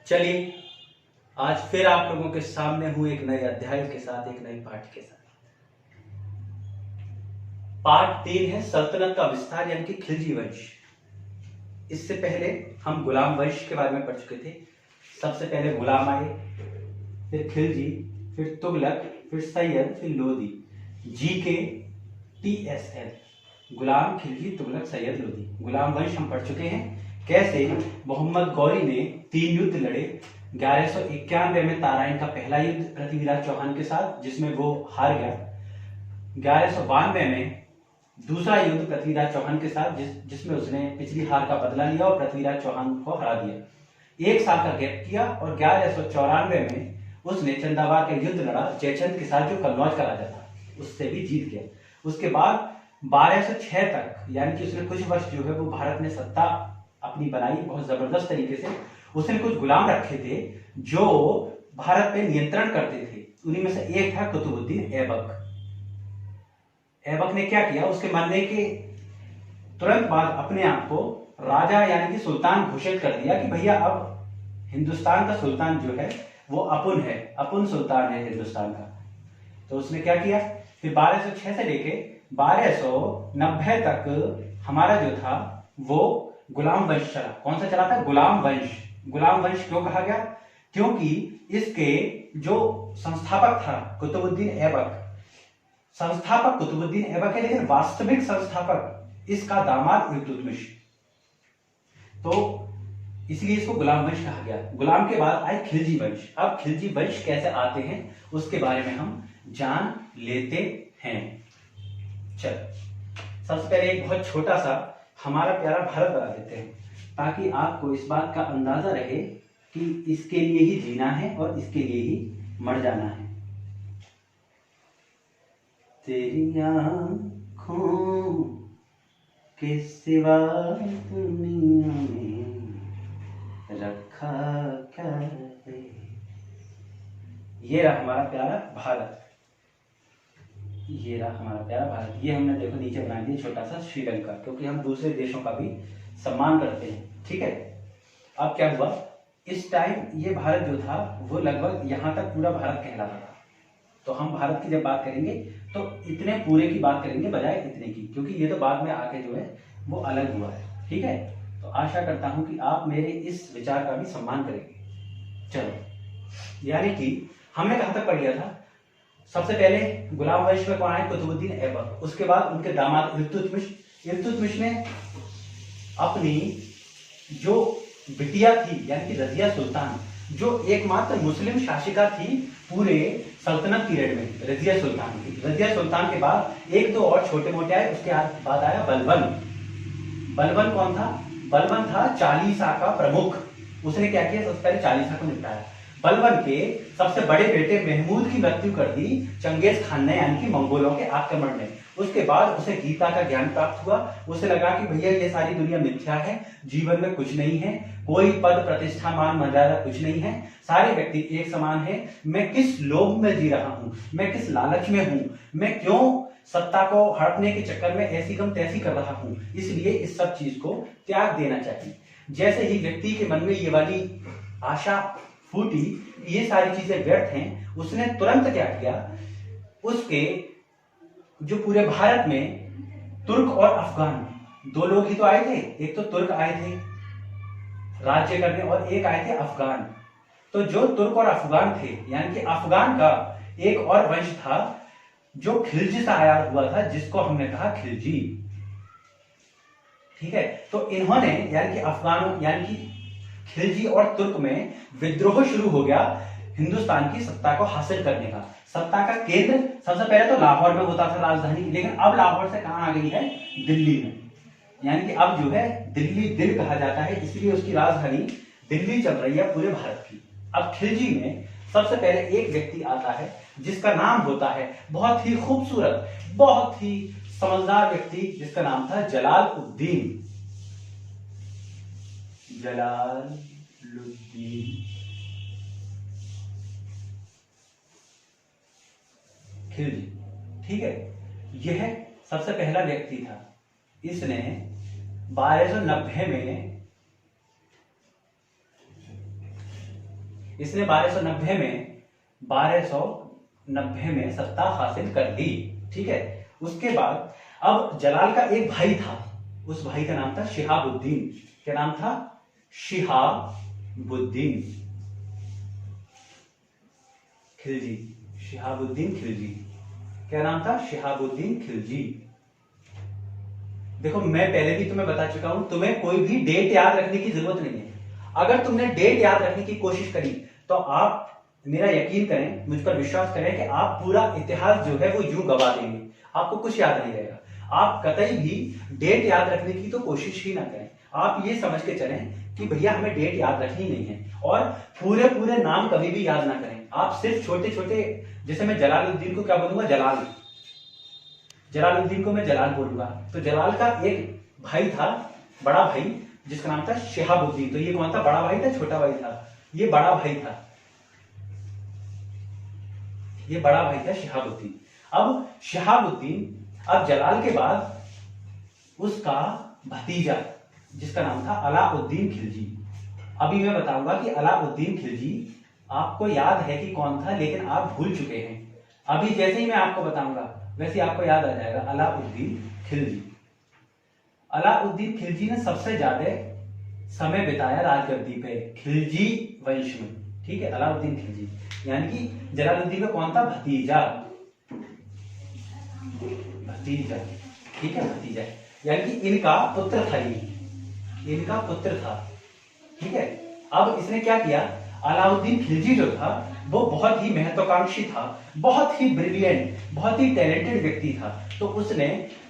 चलिए आज फिर आप लोगों के सामने हूं एक नए अध्याय के साथ, एक नई पाठ के साथ। पाठ 3 है सल्तनत का विस्तार यानी कि खिलजी वंश। इससे पहले हम गुलाम वंश के बारे में पढ़ चुके थे। सबसे पहले गुलाम आए, फिर खिलजी, फिर तुगलक, फिर सैयद, फिर लोदी। GK TSL, गुलाम, खिलजी, तुगलक, सैयद, लोदी। गुलाम वंश हम पढ़ चुके हैं। कैसे मोहम्मद गौरी ने 3 युद्ध लड़े। 1191 में ताराइन का पहला युद्ध पृथ्वीराज चौहान के साथ, जिसमें वो हार गया। 1192 में दूसरा युद्ध पृथ्वीराज चौहान के साथ, जिसमें उसने पिछली हार का बदला लिया और पृथ्वीराज चौहान को हरा दिया। 1 साल का गैप किया और 1194 में उसने चंदावार का युद्ध लड़ा जयचंद के साथ, जो कन्नौज का राजा था, उससे भी जीत गया। उसके बाद 1206 तक यानी कि उसने कुछ वर्ष जो है वो भारत में सत्ता अपनी बनाई बहुत जबरदस्त तरीके से। उसने कुछ गुलाम रखे थे जो भारत पे नियंत्रण करते थे। उन्हीं में से एक था कुतुबुद्दीन ऐबक। ऐबक ने क्या किया, उसके मरने के तुरंत बाद अपने आप को राजा यानी कि सुल्तान घोषित कर दिया कि भैया अब हिंदुस्तान का सुल्तान जो है वो अपुन है, अपुन सुल्तान है हिंदुस्तान का। तो उसने क्या किया, फिर 1206 से लेके 1290 तक हमारा जो था वो गुलाम वंश चला। कौन सा चला था? गुलाम वंश। गुलाम वंश क्यों कहा गया? क्योंकि इसके जो संस्थापक था कुतुबुद्दीन ऐबक, संस्थापक कुतुबुद्दीन ऐबक है, लेकिन वास्तविक संस्थापक इसका दामाद इल्तुतमिश। तो इसलिए इसको गुलाम वंश कहा गया। गुलाम के बाद आए खिलजी वंश। अब खिलजी वंश कैसे आते हैं उसके बारे में हम जान लेते हैं। चल, सबसे पहले एक बहुत छोटा सा हमारा प्यारा भारत बना देते हैं, ताकि आपको इस बात का अंदाजा रहे कि इसके लिए ही जीना है और इसके लिए ही मर जाना है। तेरी आँखों के सिवा दुनिया में रखा क्या है। ये रहा हमारा प्यारा भारत, ये रहा हमारा प्यारा भारत। ये हमने देखो नीचे बना दिया छोटा सा श्रीलंका, क्योंकि हम दूसरे देशों का भी सम्मान करते हैं। ठीक है, अब क्या हुआ, इस टाइम ये भारत जो था वो लगभग यहां तक पूरा भारत कहलाता था। तो हम भारत की जब बात करेंगे तो इतने पूरे की बात करेंगे बजाय इतने की, क्योंकि ये तो बाद में आके जो है वो अलग हुआ है। ठीक है, तो आशा करता हूं कि आप मेरे इस विचार का भी सम्मान करेंगे। चलो, यानी कि हमने कहां तक पढ़ लिया था। सबसे पहले गुलाम वंश में कौन आए? कुतुबुद्दीन ऐबक। उसके बाद उनके दामाद इल्तुतमिश। इल्तुतमिश ने अपनी जो बिटिया थी यानी कि रजिया सुल्तान, जो एकमात्र मुस्लिम शासिका थी पूरे सल्तनत पीरियड में, रजिया सुल्तान की। रजिया सुल्तान के बाद 1-2 और छोटे मोटे आए। उसके बाद आया बलबन। बलबन कौन था? बलबन था चालीसा का प्रमुख। उसने क्या किया, सबसे पहले चालीसा को निपटाया। बलबन के सबसे बड़े बेटे महमूद की मृत्यु कर दी चंगेज खान ने, यानी कि मंगोलों के आक्रमण में। उसके बाद उसे गीता का ज्ञान प्राप्त हुआ। उसे लगा कि भैया ये सारी दुनिया मिथ्या है, जीवन में कुछ नहीं है, कोई पद प्रतिष्ठा मान मर्यादा कुछ नहीं है, सारे व्यक्ति एक समान है। मैं किस लोभ में जी रहा हूं, मैं किस लालच में हूं, मैं क्यों सत्ता को हड़पने के चक्कर में ऐसी गम तैसी कर रहा हूं। इसलिए इस सब चीज को त्याग देना चाहिए। जैसे ही व्यक्ति के मन में ये वाली आशा फूटी, ये सारी चीजें व्यर्थ हैं, उसने तुरंत क्या किया, उसके जो पूरे भारत में तुर्क और अफगान 2 लोग ही तो आए थे। एक तो तुर्क आए थे राज्य करने और एक आए थे अफगान। तो जो तुर्क और अफगान थे, यानी कि अफगान का एक और वंश था जो खिलजी से आया हुआ था, जिसको हमने कहा खिलजी। ठीक है, तो इन्होंने यानी कि अफगानों यानी कि खिलजी और तुर्क में विद्रोह शुरू हो गया हिंदुस्तान की सत्ता को हासिल करने का। सत्ता का केंद्र सबसे पहले तो लाहौर में होता था राजधानी, लेकिन अब लाहौर से कहां आ गई है? दिल्ली में। यानी कि अब जो है दिल्ली दिल कहा जाता है, इसलिए उसकी राजधानी दिल्ली चल रही है पूरे भारत की। अब खिलजी में सबसे पहले एक व्यक्ति आता है जिसका नाम होता है, बहुत ही खूबसूरत, बहुत ही समझदार व्यक्ति, जिसका नाम था जलालुद्दीन। जलालुद्दीन खिलजी। ठीक है, यह सबसे पहला व्यक्ति था। इसने 1290 में इसने 1290 में सत्ता हासिल कर ली। ठीक है, उसके बाद अब जलाल का एक भाई था, उस भाई का नाम था शिहाबुद्दीन। क्या नाम था? शिहाबुद्दीन खिलजी। शिहाबुद्दीन खिलजी। क्या नाम था? शिहाबुद्दीन खिलजी। देखो मैं पहले भी तुम्हें बता चुका हूं, तुम्हें कोई भी डेट याद रखने की जरूरत नहीं है। अगर तुमने डेट याद रखने की कोशिश करी तो आप, मेरा यकीन करें, मुझ पर विश्वास करें कि आप पूरा इतिहास जो है वो यूं गवा देंगे, आपको कुछ याद नहीं रहेगा। आप कतई भी डेट याद रखने की तो कोशिश ही ना करें। आप ये समझ के चलें कि भैया हमें डेट याद रखनी नहीं है, और पूरे पूरे नाम कभी भी याद ना करें। आप सिर्फ छोटे छोटे, जैसे मैं जलालुद्दीन को क्या बोलूंगा? जलाल। जलालुद्दीन को मैं जलाल बोलूंगा। तो जलाल का एक भाई था, बड़ा भाई, जिसका नाम था शिहाबुद्दीन। तो ये कौन था? बड़ा भाई था, छोटा भाई था? ये बड़ा भाई था, ये बड़ा भाई था शिहाबुद्दीन। अब शिहाबुद्दीन, अब जलाल के बाद उसका भतीजा, जिसका नाम था अलाउद्दीन खिलजी। अभी मैं बताऊंगा कि अलाउद्दीन खिलजी आपको याद है कि कौन था, लेकिन आप भूल चुके हैं। अभी जैसे ही मैं आपको बताऊंगा वैसे आपको याद आ जाएगा। अलाउद्दीन खिलजी। अलाउद्दीन खिलजी ने सबसे ज्यादा समय बिताया राजगद्दी पे, खिलजी वंश में। ठीक है, अलाउद्दीन खिलजी, यानी कि जलालुद्दीन का कौन था? भतीजा। भतीजा, ठीक है, भतीजा, यानी कि इनका पुत्र था, ये इनका पुत्र था। ठीक है, अब इसने क्या किया? अलाउद्दीन खिलजी जो था वो बहुत ही महत्वाकांक्षी था, बहुत ही ब्रिलियंट, बहुत ही टैलेंटेड व्यक्ति था। तो उसने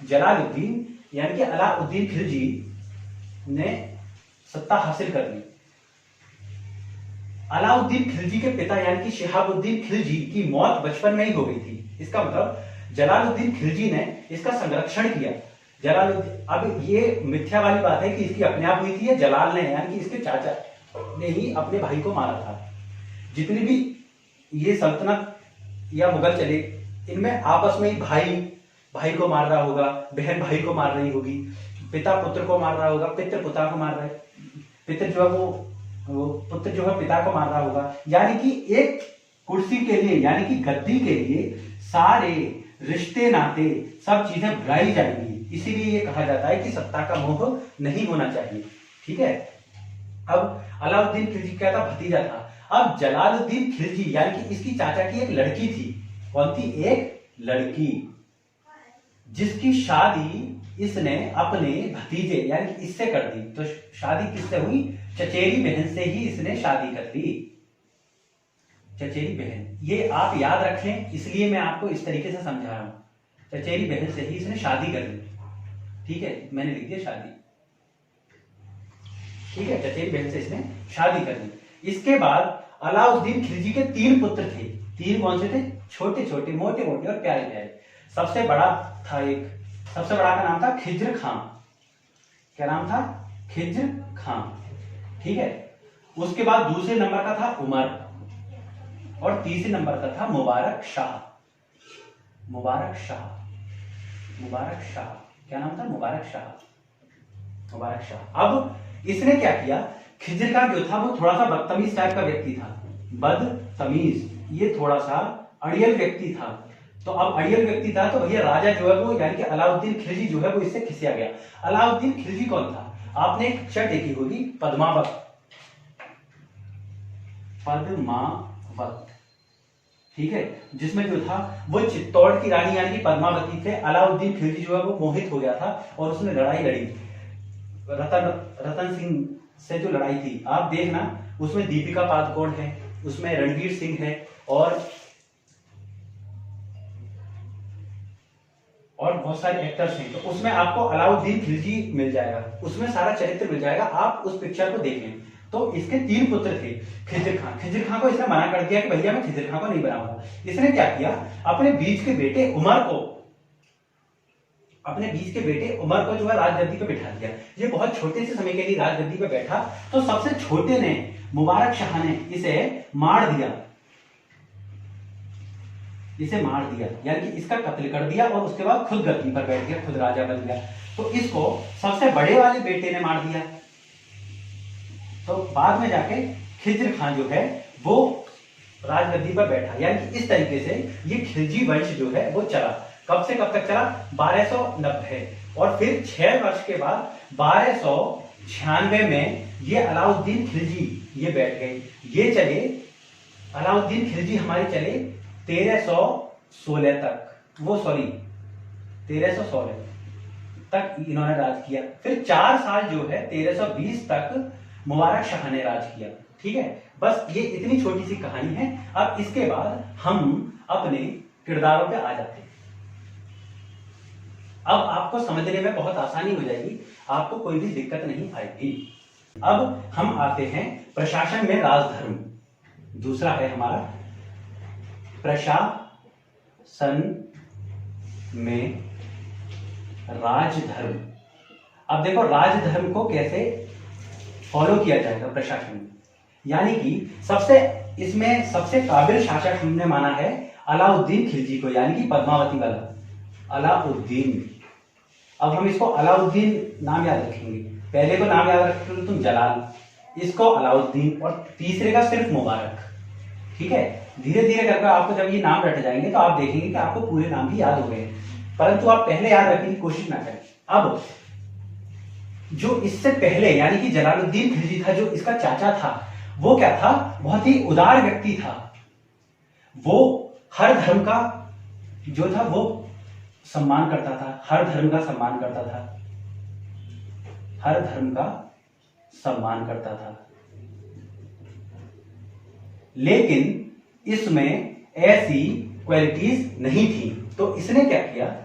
जलालुद्दीन यानी कि अलाउद्दीन खिलजी ने सत्ता हासिल कर ली। अलाउद्दीन खिलजी के पिता यानी कि शिहाबुद्दीन खिलजी की मौत बचपन में ही हो गई थी। इसका मतलब जलालुद्दीन खिलजी ने इसका संरक्षण किया। जलालुद्दीन, अब ये मिथ्या वाली बात है कि इसकी अपने आप हुई थी, या जलाल ने यानी कि इसके चाचा ने ही अपने भाई को मारा था। जितनी भी ये सल्तनत या मुगल चले, इनमें आपस में ही भाई को मार रहा होगा, बहन भाई को मार रही होगी, पिता पुत्र को मार रहा होगा, पिता पिता को मार रहा है, पिता जो है वो पुत्र जो है पिता को मार रहा होगा। यानी कि एक कुर्सी के लिए, यानी कि गद्दी के लिए सारे रिश्ते नाते सब चीजें भुलाई जाएंगी। इसीलिए ये कहा जाता है कि सत्ता का मोह नहीं होना चाहिए। ठीक है, अब अलाउद्दीन खिलजी क्या था? भतीजा था। अब जलालुद्दीन खिलजी यानी कि इसकी चाचा की एक लड़की थी। कौन थी? एक लड़की, जिसकी शादी इसने अपने भतीजे यानी कि इससे कर दी। तो शादी किससे हुई? चचेरी बहन से ही इसने शादी कर ली। चचेरी बहन, ये आप याद रखें, इसलिए मैं आपको इस तरीके से समझा रहा हूं। चचेरी बहन से ही इसने शादी कर ली। ठीक है, मैंने लिख दिया शादी। ठीक है, चचेरी बहन से इसने शादी कर ली। इसके बाद अलाउद्दीन खिलजी के 3 पुत्र थे। 3 कौन से थे? छोटे छोटे, मोटे मोटे और प्यारे प्यारे। सबसे बड़ा था एक, सबसे बड़ा का नाम था खिज्र खां। क्या नाम था? खिज्र खां। ठीक है, उसके बाद दूसरे नंबर का था उमर, और तीसरे नंबर का था मुबारक शाह। मुबारक शाह, मुबारक शाह। क्या नाम था? मुबारक शाह। मुबारक शाह। अब इसने क्या किया? खिज्र खां जो था वो थोड़ा सा बदतमीज टाइप का व्यक्ति था। बदतमीज, ये थोड़ा सा अड़ियल व्यक्ति था। तो अब अड़ियल व्यक्ति था तो भैया राजा जो है वो यानी कि अलाउद्दीन खिलजी जो है वो इससे खिसिया गया। अलाउद्दीन खिलजी कौन था? आपने एक पिक्चर देखी होगी, पद्मावत। पद्मावत, ठीक है, जिसमें जो था वो चित्तौड़ की रानी यानी कि पद्मावती से अलाउद्दीन खिलजी जो है वो मोहित हो गया था, और उसने लड़ाई लड़ी रतन सिंह से। जो लड़ाई थी आप देखना, उसमें दीपिका पादुकोण है, उसमें रणवीर सिंह है, और बहुत सारे एक्टर्स हैं। तो उसमें आपको अलाउद्दीन खिलजी मिल जाएगा, उसमें सारा चरित्र मिल जाएगा। आप उस पिक्चर को देखें। तो इसके 3 पुत्र थे। खिज्र खां, खिज्र खां को इसने मना कर दिया कि भैया मैं खिज्र खां को नहीं बनाऊंगा। इसने क्या किया? अपने बीच के बेटे उमर को, अपने बीच के बेटे उमर को जो है राजगद्दी पे बिठा दिया। ये बहुत छोटे से समय के लिए राजगद्दी पे बैठा। तो सबसे छोटे ने, मुबारक शाह ने इसे मार दिया, इसे मार दिया, यानी कि इसका कत्ल कर दिया, और उसके बाद खुद गद्दी पर बैठ गया, खुद राजा बन गया। तो इसको सबसे बड़े वाले बेटे ने मार दिया। तो बाद में जाके खिज्र खां जो है वो राजगद्दी पर बैठा। यानी कि इस तरीके से ये खिलजी वंश जो है वो चला। कब से कब तक चला? 1290। और फिर 6 वर्ष के बाद 1296 में ये अलाउद्दीन खिलजी ये बैठ गए। ये चले, अलाउद्दीन खिलजी हमारे चले 1316 तक, वो सॉरी 1316 तक इन्होंने राज किया। फिर 4 साल जो है 1320 तक मुबारक शाह ने राज किया। ठीक है, बस ये इतनी छोटी सी कहानी है। अब इसके बाद हम अपने किरदारों पे आ जाते हैं। अब आपको समझने में बहुत आसानी हो जाएगी, आपको कोई भी दिक्कत नहीं आएगी। अब हम आते हैं प्रशासन में राजधर्म। दूसरा है हमारा प्रशासन में राजधर्म। अब देखो राजधर्म को कैसे फॉलो किया जाएगा प्रशासन में। यानी कि इसमें सबसे काबिल शासक हमने माना है अलाउद्दीन खिलजी को, यानी कि पद्मावती वाला अलाउद्दीन। अब हम इसको अलाउद्दीन नाम याद रखेंगे। पहले को नाम याद रखेंगे तुम जलाल, इसको अलाउद्दीन, और तीसरे का सिर्फ मुबारक। ठीक है, धीरे धीरे करके आपको जब ये नाम रट जाएंगे तो आप देखेंगे कि आपको पूरे नाम भी याद हो गए, परंतु आप पहले याद रखने की कोशिश ना करें। अब जो इससे पहले यानी कि जलालुद्दीन खिलजी था, जो इसका चाचा था, वो क्या था? बहुत ही उदार व्यक्ति था। वो हर धर्म का जो था वो सम्मान करता था, हर धर्म का सम्मान करता था, हर धर्म का सम्मान करता था। लेकिन इसमें ऐसी क्वालिटीज नहीं थी। तो इसने क्या किया?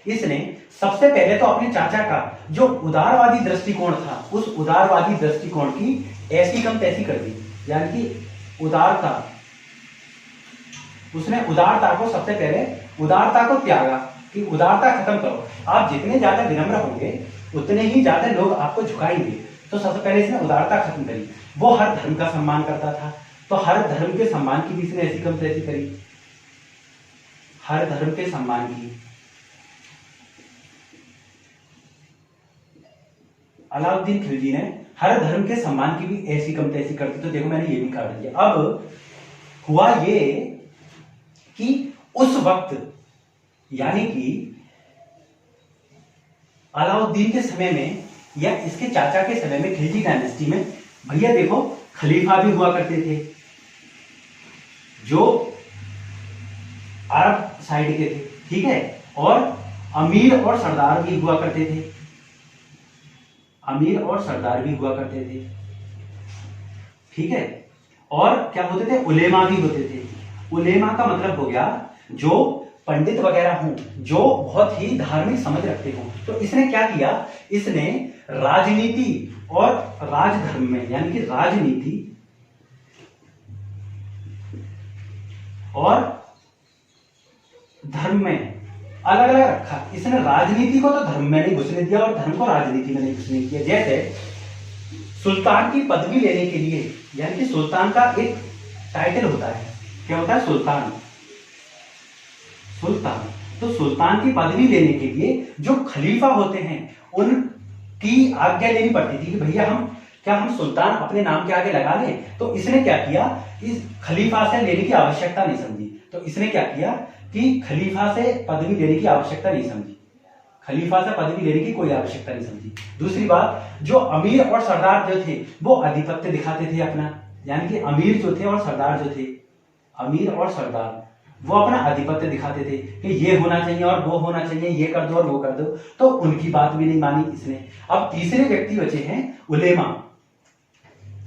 इसने सबसे पहले तो अपने चाचा का जो उदारवादी दृष्टिकोण था, उस उदारवादी दृष्टिकोण की ऐसी कम तैसी कर दी। यानी कि उदारता, उसने उदारता को सबसे पहले उदारता को त्यागा कि उदारता खत्म करो। आप जितने ज्यादा विनम्र होंगे उतने ही ज्यादा लोग आपको झुकाएंगे। तो सबसे पहले इसने उदारता खत्म करी। वो हर धर्म का सम्मान करता था, तो हर धर्म के सम्मान की भी इसने ऐसी कम तैसी करी, हर धर्म के सम्मान की। अलाउद्दीन खिलजी ने हर धर्म के सम्मान की भी ऐसी कम तैसी कर दी। तो देखो मैंने ये भी काट दिया। अब हुआ ये कि उस वक्त यानी कि अलाउद्दीन के समय में या इसके चाचा के समय में, खिलजी डायनेस्टी में, भैया देखो खलीफा भी हुआ करते थे जो अरब साइड के थे। ठीक है, और अमीर और सरदार भी हुआ करते थे, अमीर और सरदार भी हुआ करते थे। ठीक है, और क्या होते थे? उलेमा भी होते थे। उलेमा का मतलब हो गया जो पंडित वगैरह हों, जो बहुत ही धार्मिक समझ रखते हों। तो इसने क्या किया? इसने राजनीति और राजधर्म में, यानी कि राजनीति और धर्म में अलग अलग रखा। इसने राजनीति को तो धर्म में नहीं घुसने दिया और धर्म को राजनीति में नहीं घुसने दिया। जैसे सुल्तान की पदवी लेने के लिए, यानी कि सुल्तान का एक टाइटल होता है, क्या होता है? सुल्तान। सुल्तान, तो सुल्तान की पदवी लेने के लिए जो खलीफा होते हैं उनकी आज्ञा लेनी पड़ती थी कि भैया हम सुल्तान अपने नाम के आगे लगा लें। तो इसने क्या किया? इस खलीफा से लेने की आवश्यकता नहीं समझी। तो इसने क्या किया कि खलीफा से पदवी लेने की आवश्यकता नहीं समझी, खलीफा से पदवी लेने की कोई आवश्यकता नहीं समझी। दूसरी बात, जो अमीर और सरदार जो थे वो आधिपत्य दिखाते थे अपना, यानी कि अमीर जो थे और सरदार जो थे, अमीर और सरदार वो अपना आधिपत्य दिखाते थे कि ये होना चाहिए और वो होना चाहिए, ये कर दो और वो कर दो। तो उनकी बात भी नहीं मानी इसने। अब तीसरे व्यक्ति बचे हैं उलेमा।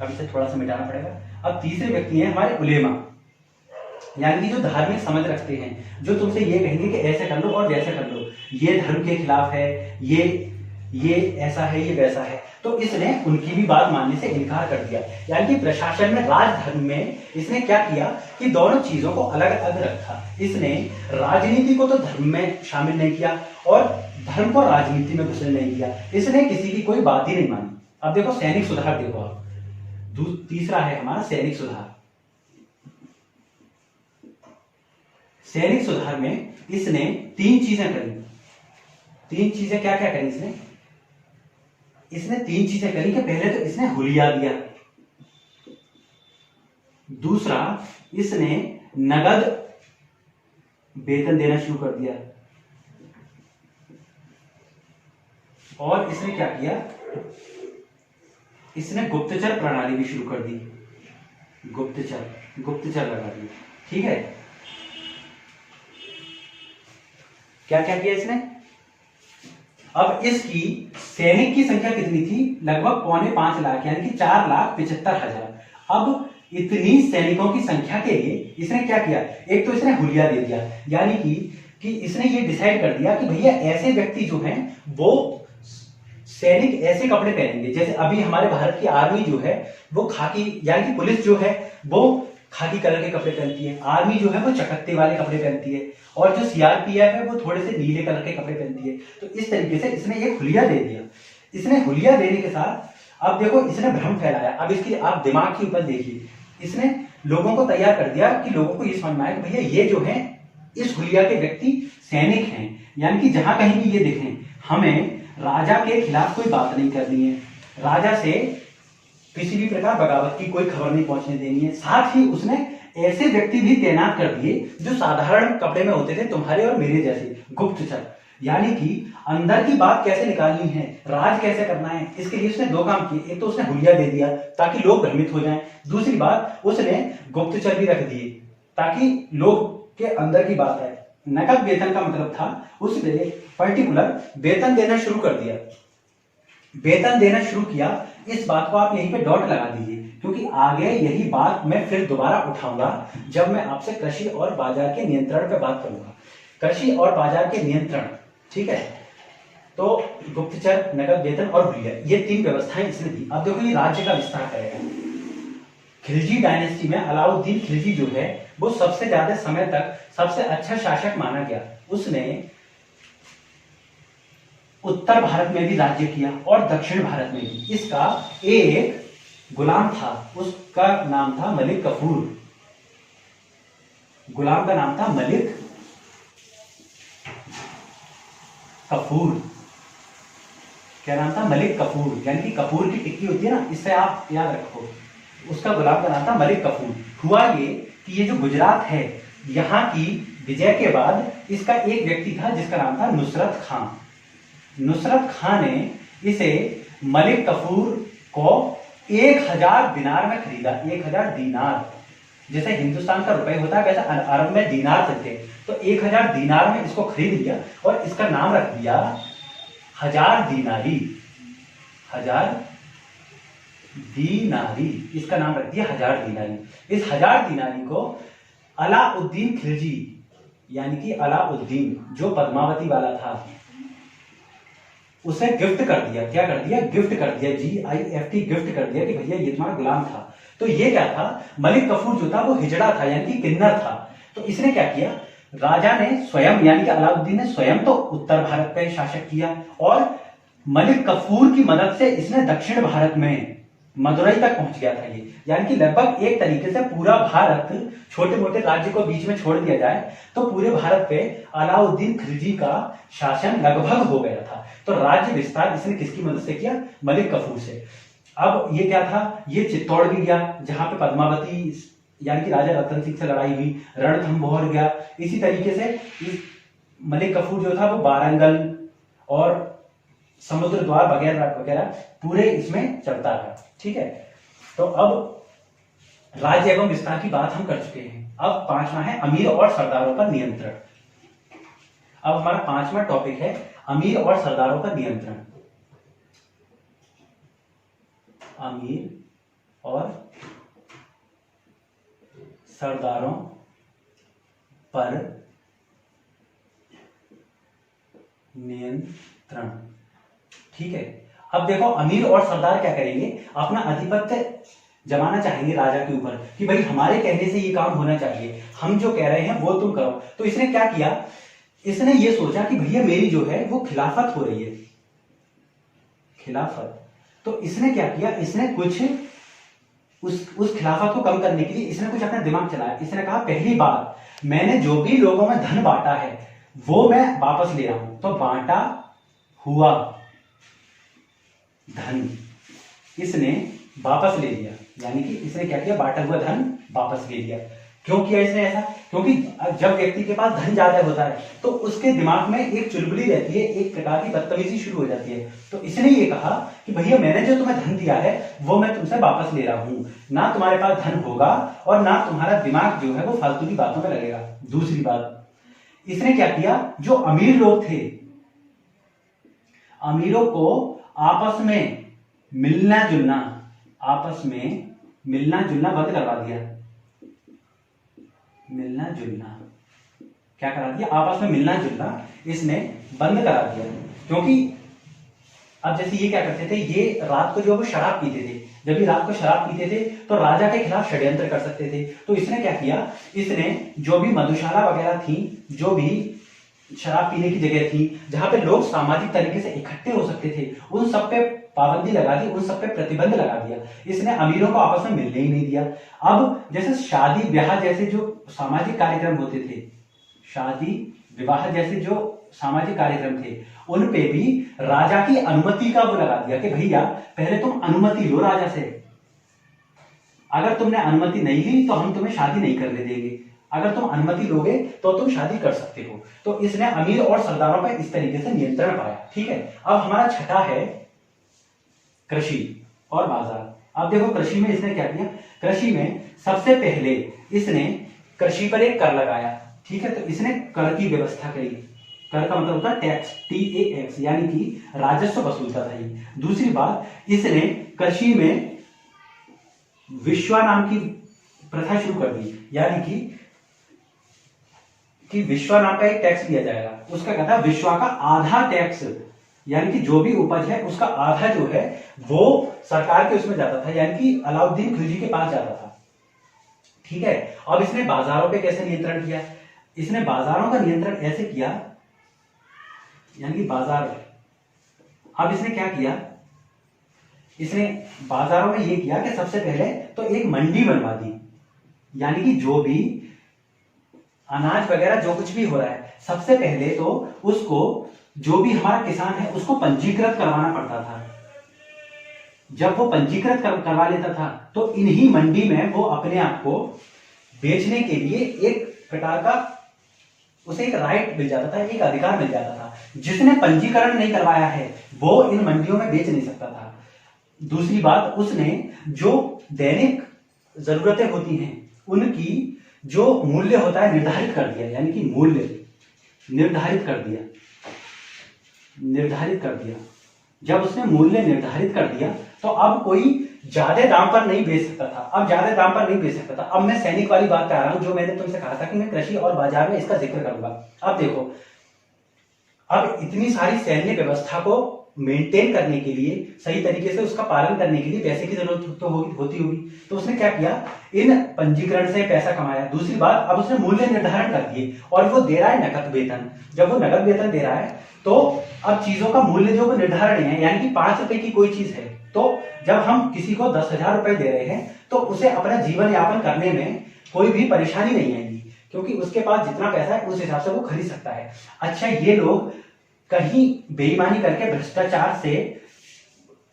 अब इसे थोड़ा सा मिटाना पड़ेगा। अब तीसरे व्यक्ति हैं हमारे उलेमा, यानी कि जो धार्मिक समझ रखते हैं, जो तुमसे ये कहेंगे कि ऐसे कर लो और वैसे कर लो, ये धर्म के खिलाफ है, ये ऐसा है, ये वैसा है। तो इसने उनकी भी बात मानने से इनकार कर दिया। यानी कि प्रशासन में, राजधर्म में इसने क्या किया कि दोनों चीजों को अलग अलग रखा। इसने राजनीति को तो धर्म में शामिल नहीं किया और धर्म को राजनीति में घुसने नहीं दिया। इसने किसी की कोई बात ही नहीं मानी। अब देखो सैनिक सुधार, देखो आप, तीसरा है हमारा सैनिक सुधार। सैनिक सुधार में इसने 3 चीजें करी। 3 चीजें क्या क्या करी इसने 3 चीजें करी कि पहले तो इसने हुलिया दिया। दूसरा, इसने नगद वेतन देना शुरू कर दिया। और इसने क्या किया, इसने गुप्तचर प्रणाली भी शुरू कर दी। गुप्तचर लगा दी। ठीक है, क्या क्या किया इसने। अब इसकी सैनिक की संख्या कितनी थी, लगभग 4.25 लाख, यानी कि 4,75,000। अब इतनी सैनिकों की संख्या के लिए इसने क्या किया, एक तो इसने हुलिया दे दिया, यानी कि इसने ये डिसाइड कर दिया कि भैया ऐसे व्यक्ति जो हैं वो सैनिक ऐसे कपड़े पहनेंगे, जैसे अभी हमारे भारत की आर्मी जो है वो खाकी, यानी कि पुलिस जो है वो खाकी कलर के कपड़े पहनती है, आर्मी जो है वो चकत्ते वाले कपड़े पहनती है, और जो सीआरपीएफ है वो थोड़े से नीले कलर के कपड़े पहनती है। तो इस तरीके से इसने ये हुलिया दे दिया। इसने हुलिया देने के साथ अब देखो इसने भ्रम फैलाया। अब इसकी आप दिमाग के ऊपर देखिए, इसने लोगों को तैयार कर दिया कि लोगों को ये समझ में आए कि भैया ये जो है इस हुलिया के व्यक्ति सैनिक हैं, यानी कि जहां कहीं भी ये देखें हमें राजा के खिलाफ कोई बात नहीं करनी है, राजा से किसी भी प्रकार बगावत की कोई खबर नहीं पहुंचने देनी है। साथ ही उसने ऐसे व्यक्ति भी तैनात कर दिए जो साधारण कपड़े में होते थे, तुम्हारे और मेरे जैसे गुप्तचर, यानी कि अंदर की बात कैसे निकालनी है, राज कैसे करना है, इसके लिए उसने 2 काम किए। एक तो उसने हुलिया दे दिया ताकि लोग भ्रमित हो जाएं, दूसरी बात उसने गुप्तचर भी रख दिए ताकि लोग के अंदर की बात है। नकद वेतन का मतलब था उसने पर्टिकुलर वेतन देना शुरू कर दिया, वेतन देना शुरू किया। इस बात को आप यहीं पे डॉट लगा दीजिए, क्योंकि आगे यही बात मैं फिर दोबारा उठाऊंगा जब मैं आपसे कृषि और बाजार के नियंत्रण पे बात करूंगा। कृषि और बाजार के नियंत्रण, ठीक है। तो गुप्तचर, नकद वेतन और हुलिया, ये 3 व्यवस्थाएं इसने दी। अब देखो ये राज्य का विस्तार करेगा। खिलजी डायनेस्टी में अलाउद्दीन खिलजी जो है वो सबसे ज्यादा समय तक सबसे अच्छा शासक माना गया। उसने उत्तर भारत में भी राज्य किया और दक्षिण भारत में भी। इसका एक गुलाम था, उसका नाम था मलिक कफूर। गुलाम का नाम था मलिक कफूर। क्या नाम था, मलिक कफूर, यानी कि कपूर की टिक्की होती है ना, इससे आप याद रखो। उसका गुलाम का नाम था मलिक कफूर। हुआ ये कि ये जो गुजरात है, यहाँ की विजय के बाद इसका एक व्यक्ति था जिसका नाम था नुसरत खान। नुसरत खान ने इसे मलिक कफूर को 1000 दिनार में खरीदा। 1000 दीनार, जैसे हिंदुस्तान का रुपए होता है वैसे अरब में दीनार चलते, तो 1000 दीनार में इसको खरीद लिया और इसका नाम रख दिया 1000 दीनारी। 1000 दीनारी, इसका नाम रख दिया 1000 दीनारी। इस 1000 दीनारी को अलाउद्दीन खिलजी, यानी कि अलाउद्दीन जो पद्मावती वाला था, उसे गिफ्ट कर दिया। क्या कर दिया, गिफ्ट कर दिया, GIFT, गिफ्ट कर दिया कि भैया ये तुम्हारा गुलाम था। तो ये क्या था, मलिक कफूर जो था वो हिजड़ा था, यानी कि किन्नर था। तो इसने क्या किया, राजा ने स्वयं, यानी कि अलाउद्दीन ने स्वयं तो उत्तर भारत पे शासक किया, और मलिक कफूर की मदद से इसने दक्षिण भारत में मदुरई तक पहुंच गया था ये। यानी कि लगभग एक तरीके से पूरा भारत, छोटे मोटे राज्य को बीच में छोड़ दिया जाए तो पूरे भारत पे अलाउद्दीन खिलजी का शासन लगभग हो गया था। तो राज्य विस्तार इसने किसकी मदद से किया, मलिक कफूर से। अब ये क्या था, ये चित्तौड़ भी गया जहां पे पद्मावती यानी कि राजा रतन सिंह से लड़ाई हुई, रणथंभौर गया। इसी तरीके से इस मलिक कफूर जो था वो वारंगल और समुद्र द्वार वगैरह वगैरह पूरे इसमें चलता है। ठीक है, तो अब राज्य एवं विस्तार की बात हम कर चुके हैं। अब 5वां है अमीर और सरदारों पर नियंत्रण। अब हमारा 5वां टॉपिक है अमीर और सरदारों पर नियंत्रण। अमीर और सरदारों पर नियंत्रण। ठीक है, अब देखो अमीर और सरदार क्या करेंगे, अपना आधिपत्य जमाना चाहेंगे राजा के ऊपर कि भाई हमारे कहने से ये काम होना चाहिए, हम जो कह रहे हैं वो तुम करो। तो इसने क्या किया, इसने ये सोचा कि भैया मेरी जो है वो खिलाफत हो रही है, खिलाफत। तो इसने क्या किया, इसने कुछ उस खिलाफत को कम करने के लिए इसने कुछ अपना दिमाग चलाया। इसने कहा पहली बात, मैंने जो भी लोगों में धन बांटा है वो मैं वापस ले रहा हूं। तो बांटा हुआ धन इसने वापस ले लिया, यानी कि इसने क्या किया, बांटा हुआ धन वापस ले लिया। क्यों किया इसने ऐसा? क्योंकि जब व्यक्ति के पास धन ज्यादा होता है तो उसके दिमाग में एक चुलबुली रहती है, एक प्रकार की बदतमीजी शुरू हो जाती है। तो इसने ये कहा कि भैया मैंने जो तुम्हें धन दिया है वो मैं तुमसे वापस ले रहा हूं, ना तुम्हारे पास धन होगा और ना तुम्हारा दिमाग जो है वो फालतू की बातों में लगेगा। दूसरी बात, इसने क्या किया, जो अमीर लोग थे, अमीरों को आपस में मिलना जुलना बंद करवा दिया। मिलना जुलना क्या करा दिया, आपस में मिलना जुलना इसने बंद करा दिया। क्योंकि अब जैसे ये क्या करते थे, ये रात को जो वो शराब पीते थे, जब ये रात को शराब पीते थे तो राजा के खिलाफ षड्यंत्र कर सकते थे। तो इसने क्या किया, इसने जो भी मधुशाला वगैरह थी, जो भी शराब पीने की जगह थी, जहां पे लोग सामाजिक तरीके से इकट्ठे हो सकते थे, उन सब पे पाबंदी लगा दी, उन सब पे प्रतिबंध लगा दिया। इसने अमीरों को आपस में मिलने ही नहीं दिया। अब जैसे शादी ब्याह जैसे जो सामाजिक कार्यक्रम होते थे, शादी विवाह जैसे जो सामाजिक कार्यक्रम थे, उन पे भी राजा की अनुमति का वो लगा दिया कि भैया पहले तुम अनुमति लो राजा से, अगर तुमने अनुमति नहीं ली तो हम तुम्हें शादी नहीं करने देंगे, अगर तुम अनुमति लोगे तो तुम शादी कर सकते हो। तो इसने अमीर और सरदारों पर इस तरीके से नियंत्रण पाया। ठीक है, अब हमारा छठा है कृषि और बाजार। अब देखो कृषि में इसने क्या किया, कृषि में सबसे पहले इसने कृषि पर एक कर लगाया। ठीक है, तो इसने कर की व्यवस्था करी। कर का मतलब होता है टैक्स, TAX, यानी कि राजस्व वसूलता था ये। दूसरी बात, इसने कृषि में विश्वा नाम की प्रथा शुरू कर दी, यानी कि विश्वा नाम का एक टैक्स लिया जाएगा। उसका क्या था, विश्वा का आधा टैक्स, यानी कि जो भी उपज है उसका आधा जो है वो सरकार के उसमें जाता था, यानी कि अलाउद्दीन खिलजी के पास जाता था। ठीक है, अब इसने बाजारों पे कैसे नियंत्रण किया, इसने बाजारों का नियंत्रण ऐसे किया, यानी कि बाजार, अब इसने क्या किया, इसने बाजारों में ये किया कि सबसे पहले तो एक मंडी बनवा दी, यानी कि जो भी अनाज वगैरह जो कुछ भी हो रहा है, सबसे पहले तो उसको, जो भी हमारा किसान है उसको पंजीकृत करवाना पड़ता था। जब वो पंजीकृत करवा लेता था तो इन्हीं मंडी में वो अपने आप को बेचने के लिए एक प्रकार का उसे एक राइट मिल जाता था, एक अधिकार मिल जाता था। जिसने पंजीकरण नहीं करवाया है वो इन मंडियों में बेच नहीं सकता था। दूसरी बात, उसने जो दैनिक जरूरतें होती हैं उनकी जो मूल्य होता है निर्धारित कर दिया, यानी कि मूल्य निर्धारित कर दिया। जब उसने मूल्य निर्धारित कर दिया तो अब कोई ज्यादा दाम पर नहीं बेच सकता था। अब मैं सैनिक वाली बात कर रहा हूं, जो मैंने तुमसे कहा था कि मैं कृषि और बाजार में इसका जिक्र करूंगा। अब देखो, अब इतनी सारी सैन्य व्यवस्था को मेंटेन करने के लिए, सही तरीके से उसका पालन करने के लिए पैसे की जरूरत तो होती होगी। तो उसने क्या किया, इन पंजीकरण से पैसा कमाया। दूसरी बात, अब उसने मूल्य निर्धारण कर दिए और वो दे रहा है नकद वेतन। जब वो नकद वेतन दे रहा है तो अब चीजों का मूल्य जो वो निर्धारण है, यानी कि 5 रुपए की कोई चीज है तो जब हम किसी को 10,000 रुपए दे रहे हैं तो उसे अपना जीवन यापन करने में कोई भी परेशानी नहीं आएगी, क्योंकि उसके पास जितना पैसा है उस हिसाब से वो खरीद सकता है। अच्छा, ये लोग कहीं बेईमानी करके भ्रष्टाचार से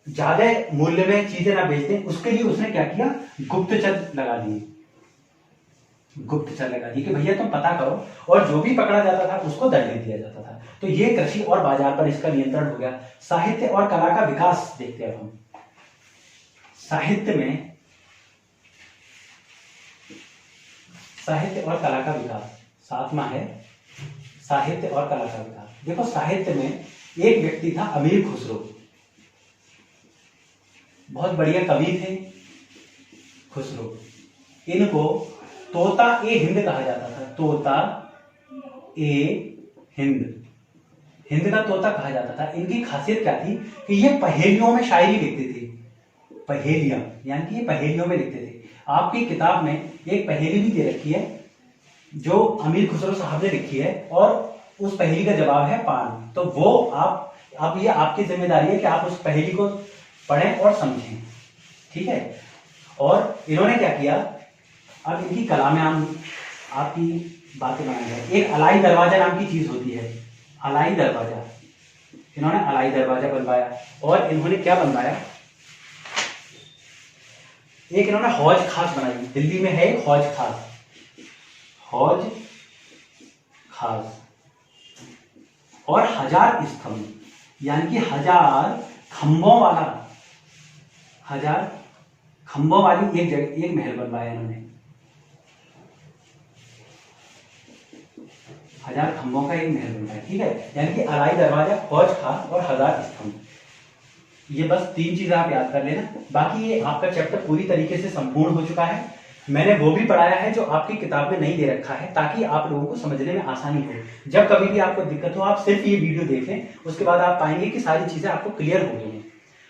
ज्यादा मूल्य में चीजें ना बेचते, उसके लिए उसने क्या किया, गुप्तचर लगा दिए कि भैया तुम पता करो, और जो भी पकड़ा जाता था उसको दंड दे दिया जाता था। तो ये कृषि और बाजार पर इसका नियंत्रण हो गया। साहित्य और कला का विकास देखते हैं हम। साहित्य और कला का विकास, 7वां है साहित्य और कला का विकास। देखो, साहित्य में एक व्यक्ति था अमीर खुसरो, बहुत बढ़िया कवि थे खुसरो। इनको तोता ए हिंद कहा जाता था, तोता ए हिंद का तोता कहा जाता था। इनकी खासियत क्या थी कि ये पहेलियों में शायरी लिखते थे। पहेलियां, यानी कि ये पहेलियों में लिखते थे। आपकी किताब में एक पहेली भी दे रखी है जो अमीर खुसरो साहब ने लिखी है, और उस पहेली का जवाब है पान। तो वो आप ये आपकी जिम्मेदारी है कि आप उस पहेली को पढ़ें और समझें। ठीक है, और इन्होंने क्या किया, अब इनकी कला में हम आपकी बातें बनाई जाए। एक अलाई दरवाजा नाम की चीज होती है, अलाई दरवाजा। इन्होंने अलाई दरवाजा बनवाया, और इन्होंने क्या बनवाया, एक इन्होंने हौज खास बनाई, दिल्ली में है हौज खास, हौज खास। और 1000 स्तंभ, यानी कि 1000 खंभों वाला, 1000 खंभों वाली एक जगह एक महल बनवाया इन्होंने, 1000 खंभों का एक महल बनवाया, ठीक है। यानी कि अलाई दरवाजा, हौज खास और 1000 स्तंभ, ये बस 3 चीजें आप याद कर लेना। बाकी ये आपका चैप्टर पूरी तरीके से संपूर्ण हो चुका है। मैंने वो भी पढ़ाया है जो आपकी किताब में नहीं दे रखा है, ताकि आप लोगों को समझने में आसानी हो। जब कभी भी आपको दिक्कत हो आप सिर्फ ये वीडियो देखें, उसके बाद आप पाएंगे कि सारी चीजें आपको क्लियर हो गई हैं।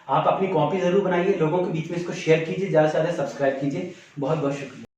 आप अपनी कॉपी जरूर बनाइए, लोगों के बीच में इसको शेयर कीजिए, ज्यादा से ज्यादा सब्सक्राइब कीजिए। बहुत बहुत शुक्रिया।